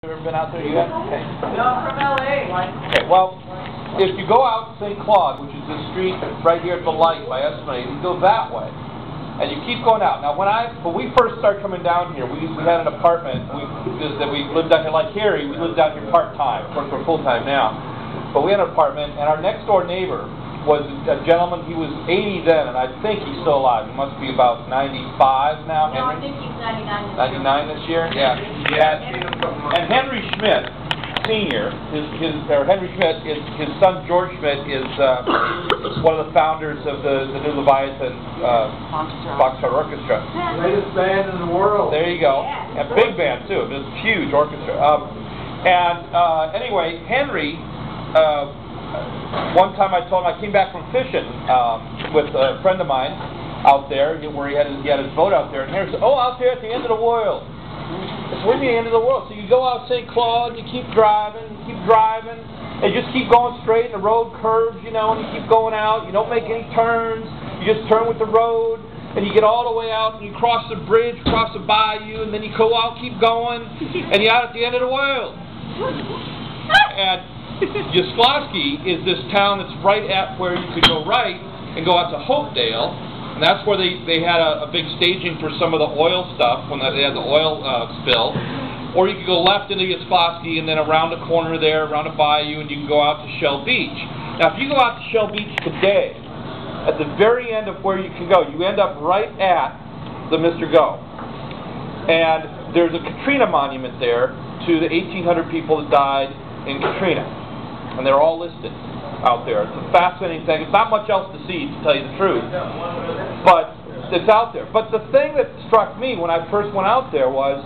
You ever been out there yet? Okay. No, I'm from LA. Okay, well, if you go out St. Claude, which is this street right here at the light by Esplanade, you go that way, and you keep going out. Now, when we first started coming down here, we had an apartment that we lived down here, like Harry, we lived down here part-time. Of course, we're full-time now. But we had an apartment, and our next-door neighbor was a gentleman. He was 80 then, and I think he's still alive. He must be about 95 now, Henry? No, I think he's 99 this year. 99 this year? Yeah. And Henry Schmidt, Sr., Henry Schmidt, his son George Schmidt is one of the founders of the New Leviathan Foxtrot Orchestra. Greatest band in the world. There you go. And big band, too. It's a huge orchestra. Anyway, Henry... one time I told him, I came back from fishing with a friend of mine out there where he had his boat out there, and Henry said, "Oh, out there at the end of the world." It's really the end of the world. So you go out St. Claude, you keep driving, and you just keep going straight, and the road curves, and you keep going out. You don't make any turns. You just turn with the road, and you get all the way out, and you cross the bridge, cross the bayou, and then you go out, keep going, and you're out at the end of the world. And Yaslovsky is this town that's right at where you could go right and go out to Hopedale, and that's where they had a big staging for some of the oil stuff when they had the oil spill. Or you could go left into Yaslovsky and then around the corner there, around a bayou, and you can go out to Shell Beach. Now, if you go out to Shell Beach today, at the very end of where you can go, you end up right at the Mr. Go. And there's a Katrina monument there to the 1,800 people that died in Katrina. And they're all listed out there. It's a fascinating thing. It's not much else to see, to tell you the truth. But it's out there. But the thing that struck me when I first went out there was,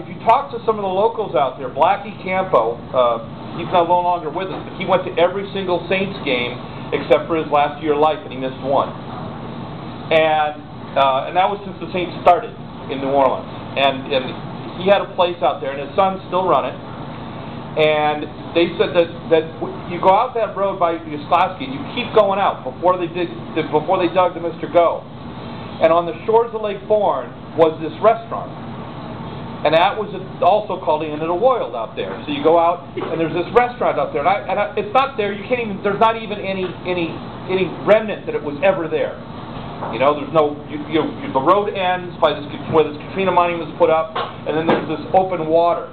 if you talk to some of the locals out there, Blackie Campo, he's no longer with us, but he went to every single Saints game except for his last year of life, and he missed one. And that was since the Saints started in New Orleans. And he had a place out there, and his sons still run it. And they said that you go out that road by Yaslovsky and you keep going out before they dug the Mr. Go. And on the shores of Lake Borgne was this restaurant. And that was also called the End of the World out there. So you go out and there's this restaurant out there. And it's not there. You can't even. There's not even any remnant that it was ever there. There's no. The road ends by where this Katrina monument was put up, and then there's this open water.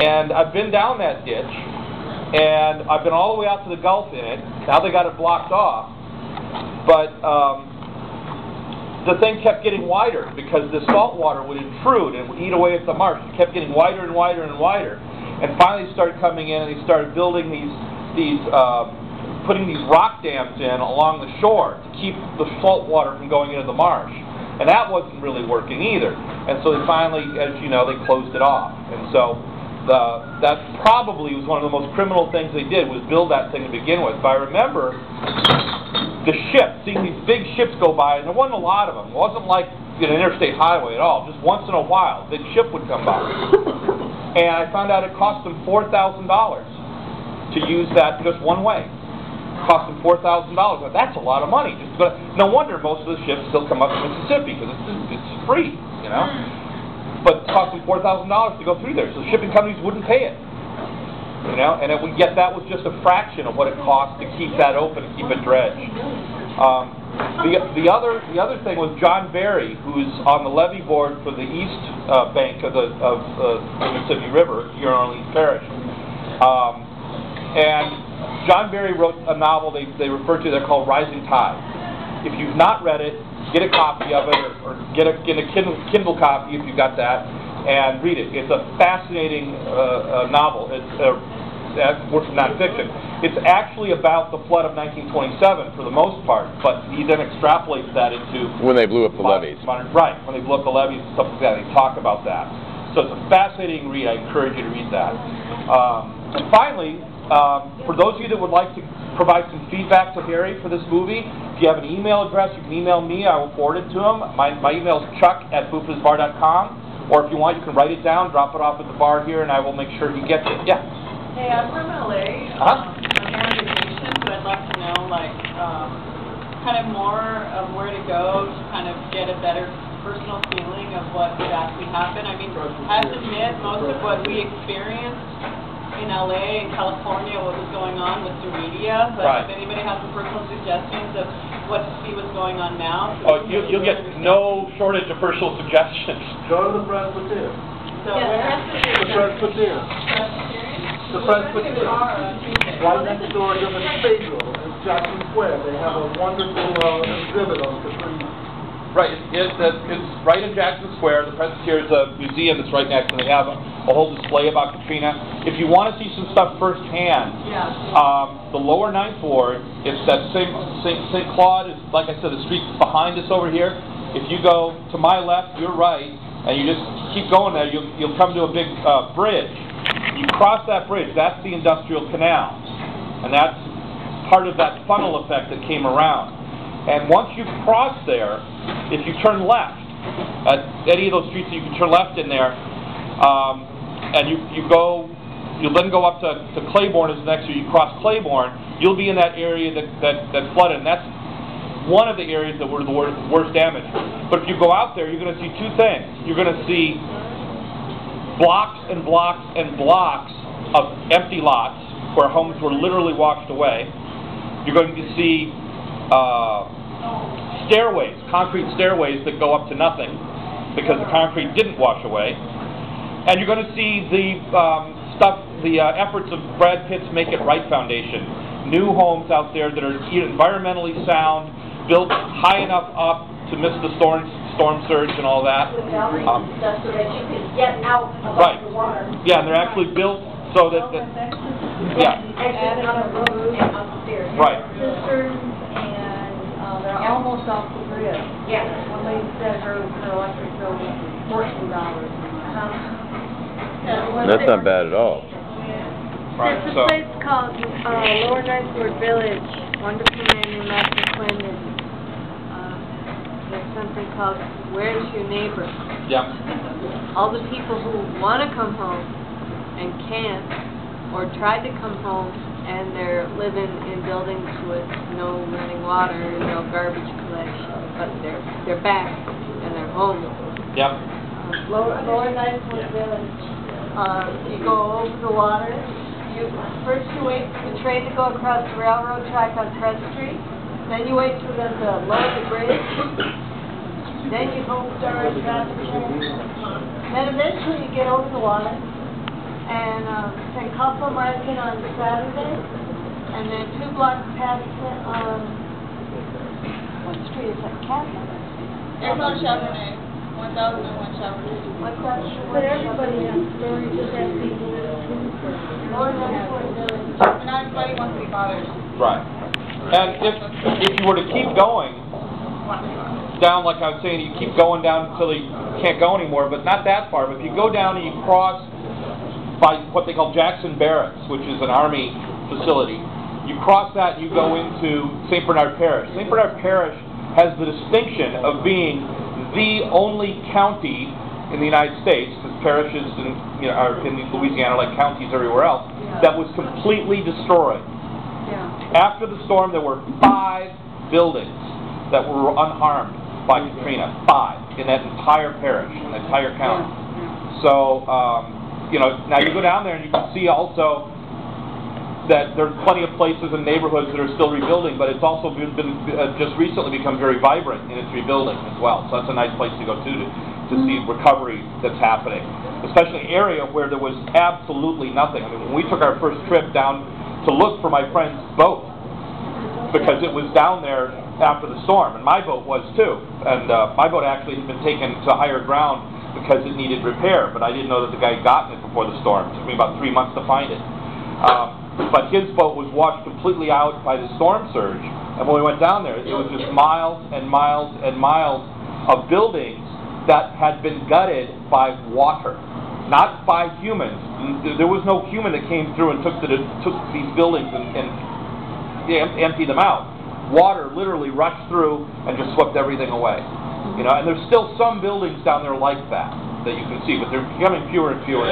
And I've been down that ditch, and I've been all the way out to the Gulf in it. Now they got it blocked off. But the thing kept getting wider because the salt water would intrude and would eat away at the marsh. It kept getting wider and wider and wider. And finally they started coming in and they started building putting these rock dams in along the shore to keep the salt water from going into the marsh. And that wasn't really working either. And so they finally, as you know, they closed it off. And so that probably was one of the most criminal things they did, was build that thing to begin with. But I remember the ships, seeing these big ships go by, and there wasn't a lot of them. It wasn't like an interstate highway at all. Just once in a while, a big ship would come by. And I found out it cost them $4,000 to use that just one way. It cost them $4,000. That's a lot of money. But no wonder most of the ships still come up to Mississippi, because it's free, But it cost them $4,000 to go through there, so shipping companies wouldn't pay it. And yet that was just a fraction of what it cost to keep that open and keep it dredged. The other thing was John Berry, who's on the levee board for the east bank of the Mississippi River here in Orleans Parish. And John Berry wrote a novel they refer to there called Rising Tide. If you've not read it, get a copy of it, or get a Kindle copy if you've got that, and read it. It's a fascinating novel. It's works of nonfiction. It's actually about the flood of 1927 for the most part, but he then extrapolates that into when they blew up the levees. Right, when they blew up the levees and stuff like that. They talk about that. So it's a fascinating read. I encourage you to read that. And finally, for those of you that would like to provide some feedback to Harry for this movie, if you have an email address, you can email me. I will forward it to him. My email is chuck@buffasbar.com, or if you want, you can write it down, drop it off at the bar here, and I will make sure he gets it. Yeah? Hey, I'm from LA. I'm on vacation, but I'd like to know, kind of more of where to go to kind of get a better personal feeling of what exactly happened. I mean, I have to admit, most of what we experienced in LA and California, what was going on was through media, but Right. if anybody has some personal suggestions of what to see what's going on now. Oh, you'll get no shortage of personal suggestions. Go to the Presbyterian. So The Presbyterian. The Presbyterian. Right next door to the cathedral in Jackson Square. They have a wonderful exhibit on Katrina. Right, it's right in Jackson Square. The Presbyterian's a museum that's right next, and they have a whole display about Katrina. If you want to see some stuff firsthand, the lower Ninth Ward, it's that St. Claude is, like I said, the street behind us over here. If you go to my left, you're right, and you just keep going there, you'll come to a big bridge. You cross that bridge, that's the Industrial Canal, and that's part of that funnel effect that came around. And once you cross there, if you turn left, at any of those streets you can turn left in there, and you'll then go up to Claiborne as the next year. You cross Claiborne, you'll be in that area that flooded, and that's one of the areas that were the worst damage. But if you go out there, you're going to see two things. You're going to see blocks and blocks and blocks of empty lots where homes were literally washed away. You're going to see stairways, concrete stairways that go up to nothing because the concrete didn't wash away. And you're going to see the efforts of Brad Pitt's Make It Right Foundation. New homes out there that are environmentally sound, built high enough up to miss the storm surge and all that. With boundaries and stuff so that you can get out above Right. the water. Yeah, and they're actually built so that yeah. Exit on the road and upstairs. Right. Cisterns, and they're almost off the grid. Yeah. One lady said her electric bill was $14. That's not bad at all. Right. There's So a place called Lower Ninth Ward Village. Wonderful man named Matthew Quinn. There's something called Where's Your Neighbor? yeah. All the people who want to come home and can't, or tried to come home, and they're living in buildings with no running water, no garbage collection, but they're back and they're home. Yep. Lower Ninth Ward Village. You go over the water. First you wait for the train to go across the railroad track on Press Street. Then you wait for them to lower the bridge. Then you go start traffic jam. Then eventually you get over the water. And take Couple Market on Saturday. And then 2 blocks past it on, what street is that? Catherine? It's on Chevrolet. 1001 Chevrolet. What's that? But everybody has stories of that people. Lower Ninth Ward Village. Not everybody wants to be bothered. Right. And if you were to keep going down, like I was saying, you keep going down until you can't go anymore, but not that far. But if you go down and you cross by what they call Jackson Barracks, which is an Army facility, you cross that and you go into St. Bernard Parish. St. Bernard Parish has the distinction of being the only county in the United States, because parishes are in Louisiana like counties everywhere else, that was completely destroyed. After the storm, there were 5 buildings that were unharmed by Katrina. 5 in that entire parish, in the entire county. So, now you go down there and you can see also that there's plenty of places and neighborhoods that are still rebuilding, but it's also been just recently become very vibrant in its rebuilding as well. So that's a nice place to go to see recovery that's happening, especially an area where there was absolutely nothing. I mean, when we took our first trip down to look for my friend's boat, because it was down there after the storm, and my boat was too, and my boat actually had been taken to higher ground because it needed repair, but I didn't know that the guy had gotten it before the storm. It took me about 3 months to find it. But his boat was washed completely out by the storm surge, and when we went down there, it was just miles and miles and miles of buildings that had been gutted by water, not by humans. There was no human that came through and took these buildings and emptied them out. Water literally rushed through and just swept everything away. And there's still some buildings down there like that you can see, but they're becoming fewer and fewer.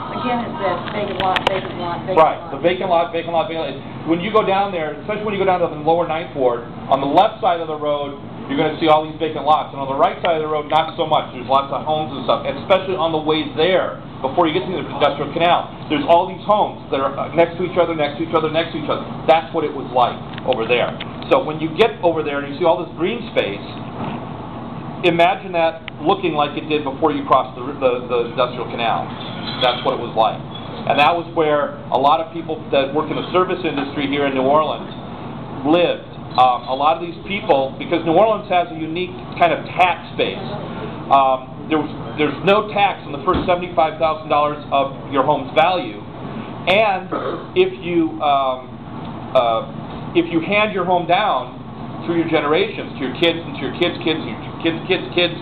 Again, it's that vacant lot, vacant lot, vacant Right, lot. the vacant lot, vacant lot, vacant lot. When you go down there, especially when you go down to the lower Ninth Ward, on the left side of the road you're going to see all these vacant lots. And on the right side of the road, not so much. There's lots of homes and stuff, and especially on the way there, before you get to the industrial canal. There's all these homes that are next to each other, next to each other, next to each other. That's what it was like over there. So when you get over there and you see all this green space, imagine that looking like it did before you crossed the industrial canal. That's what it was like. And that was where a lot of people that work in the service industry here in New Orleans lived. A lot of these people, because New Orleans has a unique kind of tax base. There's no tax on the first $75,000 of your home's value, and if you hand your home down through your generations to your kids and to your kids' kids and your kids' kids' kids,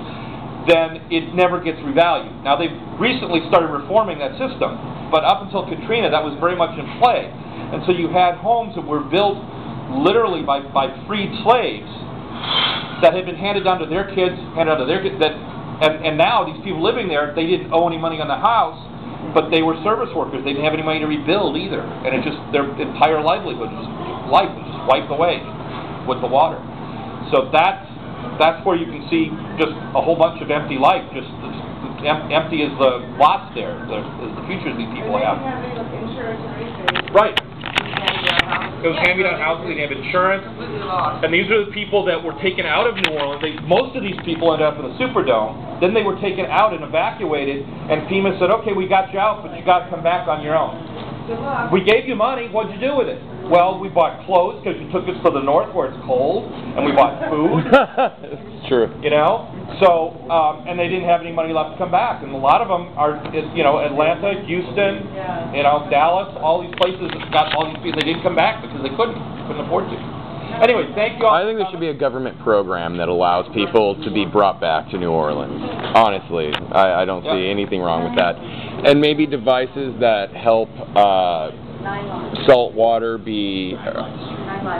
then it never gets revalued. Now they've recently started reforming that system, but up until Katrina, that was very much in play, and so you had homes that were built literally by freed slaves that had been handed down to their kids, handed down to their kids, and now these people living there, they didn't owe any money on the house, but they were service workers. They didn't have any money to rebuild either, and it just, their entire life was just wiped away with the water. So that's where you can see just a whole bunch of empty life, just empty as the lots there, as the futures these people have. Right. It was hand-me-down housing, they have insurance, and these are the people that were taken out of New Orleans. Most of these people ended up in the Superdome. Then they were taken out and evacuated, and FEMA said, okay, we got you out, but you got to come back on your own. We gave you money, what'd you do with it? Well, we bought clothes because you took us to the north where it's cold, and we bought food. It's true. You know? So, and they didn't have any money left to come back. And a lot of them are, you know, Atlanta, Houston, you know, Dallas, all these places that got all these people. They didn't come back because they couldn't afford to. Anyway, thank you all. I think there should be a government program that allows people to be brought back to New Orleans. Honestly, I don't see anything wrong with that. And maybe devices that help salt water be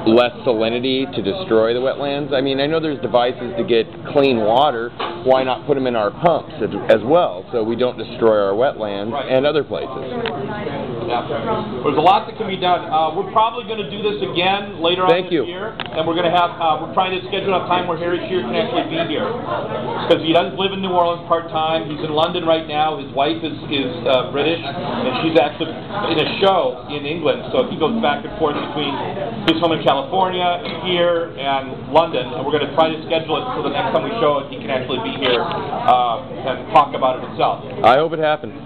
less salinity to destroy the wetlands. I mean, I know there's devices to get clean water. Why not put them in our pumps as well, so we don't destroy our wetlands and other places? Yeah. There's a lot that can be done. We're probably going to do this again later on this year, and we're going to have, we're trying to schedule a time where Harry Shearer can actually be here, because he does live in New Orleans part-time. He's in London right now. His wife is British, and she's actually in a show in England, so he goes back and forth between his home in California, here, and London, and we're going to try to schedule it so the next time we show it, he can actually be here and talk about it himself. I hope it happens.